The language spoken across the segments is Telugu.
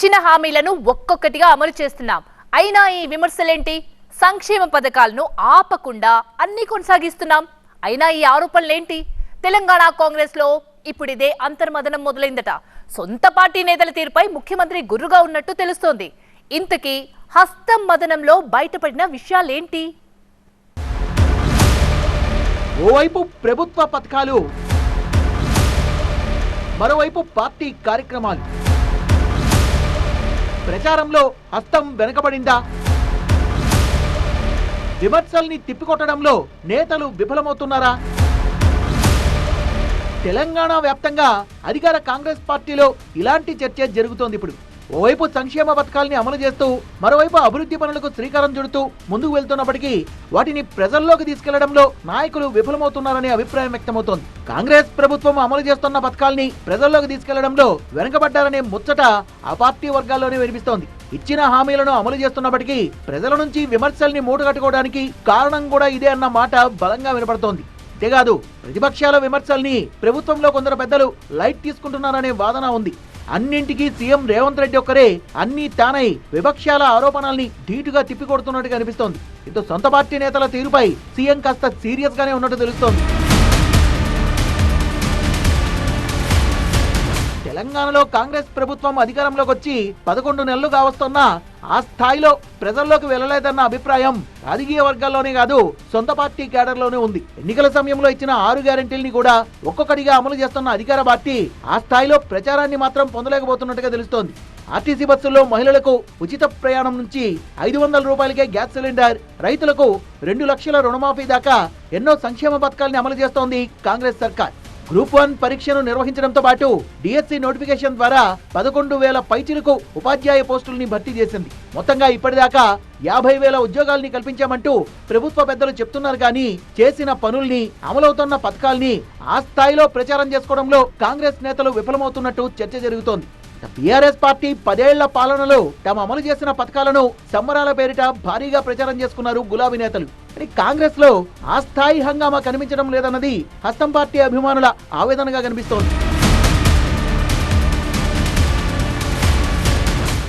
ఇచ్చిన హామీలను ఒక్కొక్కటిగా అమలు చేస్తున్నాం. అయినా ఈ విమర్శలేంటి? సంక్షేమ పథకాలను ఆపకుండా అన్ని కొనసాగిస్తున్నాం. అయినా ఈ ఆరోపణలేంటి? తెలంగాణ కాంగ్రెస్ లో ఇప్పుడు ఇదే అంతర్మదనం మొదలైందట. సొంత పార్టీ నేతల తీరుపై ముఖ్యమంత్రి గుర్రుగా ఉన్నట్టు తెలుస్తోంది. ఇంతకీ హస్తం మదనంలో బయటపడిన విషయాలేంటి? ఓవైపు ప్రభుత్వ పథకాలు, మరోవైపు పార్టీ కార్యక్రమాలు. ప్రచారంలో హస్తం వెనకబడిందా? విమర్శల్ని తిప్పికొట్టడంలో నేతలు విఫలమవుతున్నారా? తెలంగాణ వ్యాప్తంగా అధికార కాంగ్రెస్ పార్టీలో ఇలాంటి చర్చ జరుగుతోంది. ఇప్పుడు ఓవైపు సంక్షేమ పథకాల్ని అమలు చేస్తూ మరోవైపు అభివృద్ధి పనులకు శ్రీకారం చుడుతూ ముందుకు వెళ్తున్నప్పటికీ వాటిని ప్రజల్లోకి తీసుకెళ్లడంలో నాయకులు విఫలమవుతున్నారనే అభిప్రాయం వ్యక్తమవుతోంది. కాంగ్రెస్ ప్రభుత్వం అమలు చేస్తున్న పథకాల్ని ప్రజల్లోకి తీసుకెళ్లడంలో వెనుకబడ్డారనే ముచ్చట ఆ పార్టీ వర్గాల్లోనే వినిపిస్తోంది. ఇచ్చిన హామీలను అమలు చేస్తున్నప్పటికీ ప్రజల నుంచి విమర్శల్ని మూటగట్టుకోవడానికి కారణం కూడా ఇదే అన్న మాట బలంగా వినపడుతోంది. అంతేకాదు ప్రతిపక్షాల విమర్శల్ని ప్రభుత్వంలో కొందరు పెద్దలు లైట్ తీసుకుంటున్నారనే వాదన ఉంది. అన్నింటికీ సీఎం రేవంత్ రెడ్డి ఒక్కరే అన్ని తానై విపక్షాల ఆరోపణల్ని ధీటుగా తిప్పికొడుతున్నట్టుగా అనిపిస్తోంది. ఇటు సొంత పార్టీ నేతల తీరుపై సీఎం కాస్త సీరియస్ గానే ఉన్నట్టు తెలుస్తోంది. తెలంగాణలో కాంగ్రెస్ ప్రభుత్వం అధికారంలోకి వచ్చి 11 నెలలు కావస్తున్నా ఆ స్థాయిలో ప్రజల్లోకి వెళ్లలేదన్న అభిప్రాయం రాజకీయ వర్గాల్లోనే కాదు, సొంత పార్టీ క్యాడర్లోనే ఉంది. ఎన్నికల సమయంలో ఇచ్చిన 6 గ్యారెంటీల్ని కూడా ఒక్కొక్కటిగా అమలు చేస్తున్న అధికార పార్టీ ఆ స్థాయిలో ప్రచారాన్ని మాత్రం పొందలేకపోతున్నట్టుగా తెలుస్తోంది. ఆర్టీసీ బస్సుల్లో మహిళలకు ఉచిత ప్రయాణం నుంచి 500 రూపాయలకే గ్యాస్ సిలిండర్, రైతులకు 2 లక్షల రుణమాఫీ దాకా ఎన్నో సంక్షేమ పథకాల్ని అమలు చేస్తోంది కాంగ్రెస్ సర్కార్. గ్రూప్ 1 పరీక్షను నిర్వహించడంతో పాటు డిఎస్సి నోటిఫికేషన్ ద్వారా 11,000 పైచిలకు ఉపాధ్యాయ పోస్టుల్ని భర్తీ చేసింది. మొత్తంగా ఇప్పటిదాకా 50,000 ఉద్యోగాల్ని కల్పించామంటూ ప్రభుత్వ పెద్దలు చెప్తున్నారు. కానీ చేసిన పనుల్ని, అమలవుతున్న పథకాల్ని ఆ స్థాయిలో ప్రచారం చేసుకోవడంలో కాంగ్రెస్ నేతలు విఫలమవుతున్నట్టు చర్చ జరుగుతోంది. బీఆర్ఎస్ పార్టీ 10 ఏళ్ల పాలనలో తాము అమలు చేసిన పథకాలను సంబరాల పేరిట భారీగా ప్రచారం చేసుకున్నారు గులాబీ నేతలు. కాంగ్రెస్ లో ఆ స్థాయి హంగామా కనిపించడం లేదన్నది హస్తం పార్టీ అభిమానుల ఆవేదనగా కనిపిస్తోంది.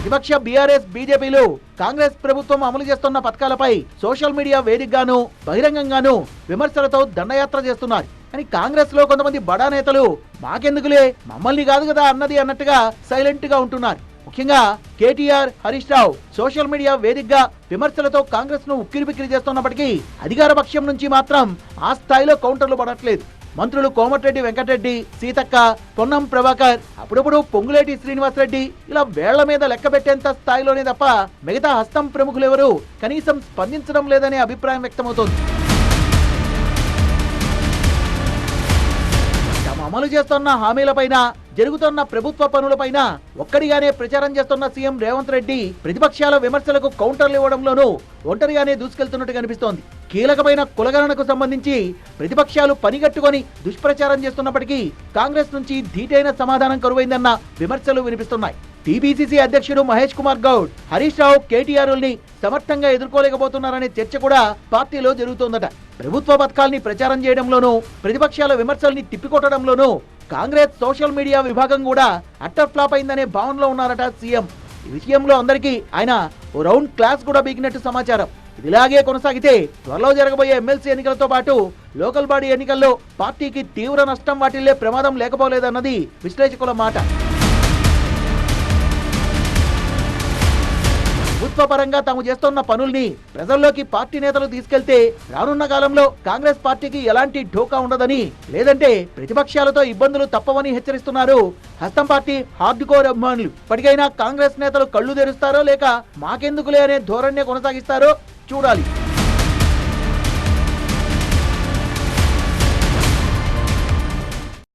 విపక్ష బీఆర్ఎస్, బీజేపీలు కాంగ్రెస్ ప్రభుత్వం అమలు చేస్తున్న పథకాలపై సోషల్ మీడియా వేదికగాను బహిరంగంగాను విమర్శలతో దండయాత్ర చేస్తున్నారు. కానీ కాంగ్రెస్ లో కొంతమంది బడా నేతలు మాకెందుకులే, మమ్మల్ని కాదు కదా అన్నది అన్నట్టుగా సైలెంట్ గా ఉంటున్నారు. ముఖ్యంగా కేటీఆర్, హరీష్ రావు సోషల్ మీడియా వేదికగా విమర్శలతో కాంగ్రెస్ ను ఉక్కిరిబిక్కిరి చేస్తున్నప్పటికీ అధికార పక్షం నుంచి మాత్రం ఆ స్థాయిలో కౌంటర్లు పడట్లేదు. మంత్రులు కోమటిరెడ్డి వెంకటరెడ్డి, సీతక్క, పొన్నం ప్రభాకర్, అప్పుడప్పుడు పొంగులేటి శ్రీనివాసరెడ్డి ఇలా వేళ్ల మీద లెక్క పెట్టేంత స్థాయిలోనే తప్ప మిగతా హస్తం ప్రముఖులెవరూ కనీసం స్పందించడం లేదనే అభిప్రాయం వ్యక్తమవుతోంది. అమలు చేస్తున్న హామీలపైన, జరుగుతున్న ప్రభుత్వ పనులపైన ఒక్కడిగానే ప్రచారం చేస్తున్న సీఎం రేవంత్ రెడ్డి ప్రతిపక్షాల విమర్శలకు కౌంటర్లు ఇవ్వడంలోనూ ఒంటరిగానే దూసుకెళ్తున్నట్టు కనిపిస్తోంది. కీలకమైన కులగణనకు సంబంధించి ప్రతిపక్షాలు పనిగట్టుకొని దుష్ప్రచారం చేస్తున్నప్పటికీ కాంగ్రెస్ నుంచి ధీటైన సమాధానం కరువైందన్న విమర్శలు వినిపిస్తున్నాయి. టీపీసీసీ అధ్యక్షుడు మహేష్ కుమార్ గౌడ్, హరీష్ రావు, కేటీఆర్ని సమర్థంగా ఎదుర్కోలేకపోతున్నారనే చర్చ కూడా పార్టీలో జరుగుతోందట. ప్రభుత్వ పథకాల్ని ప్రచారం చేయడంలోనూ, ప్రతిపక్షాల విమర్శల్ని తిప్పికొట్టడంలోనూ కాంగ్రెస్ సోషల్ మీడియా విభాగం కూడా అట్టర్ ఫ్లాప్ అయిందనే భావనలో ఉన్నారట సీఎం. ఈ విషయంలో అందరికీ ఆయన ఓ రౌండ్ క్లాస్ కూడా బీగినట్టు సమాచారం. ఇదిలాగే కొనసాగితే త్వరలో జరగబోయే ఎమ్మెల్సీ ఎన్నికలతో పాటు లోకల్ బాడీ ఎన్నికల్లో పార్టీకి తీవ్ర నష్టం వాటిల్లే ప్రమాదం లేకపోలేదన్నది విశ్లేషకుల మాట. ప్రభుత్వ పరంగా తాము చేస్తున్న పనుల్ని ప్రజల్లోకి పార్టీ నేతలు తీసుకెళ్తే రానున్న కాలంలో కాంగ్రెస్ పార్టీకి ఎలాంటి ఢోకా ఉండదని, లేదంటే ప్రతిపక్షాలతో ఇబ్బందులు తప్పవని హెచ్చరిస్తున్నారు హస్తం పార్టీ హార్డ్ కోర్ అభిమానులు. ఇప్పటికైనా కాంగ్రెస్ నేతలు కళ్ళు తెరుస్తారో లేక మాకెందుకులే అనే ధోరణి కొనసాగిస్తారో చూడాలి.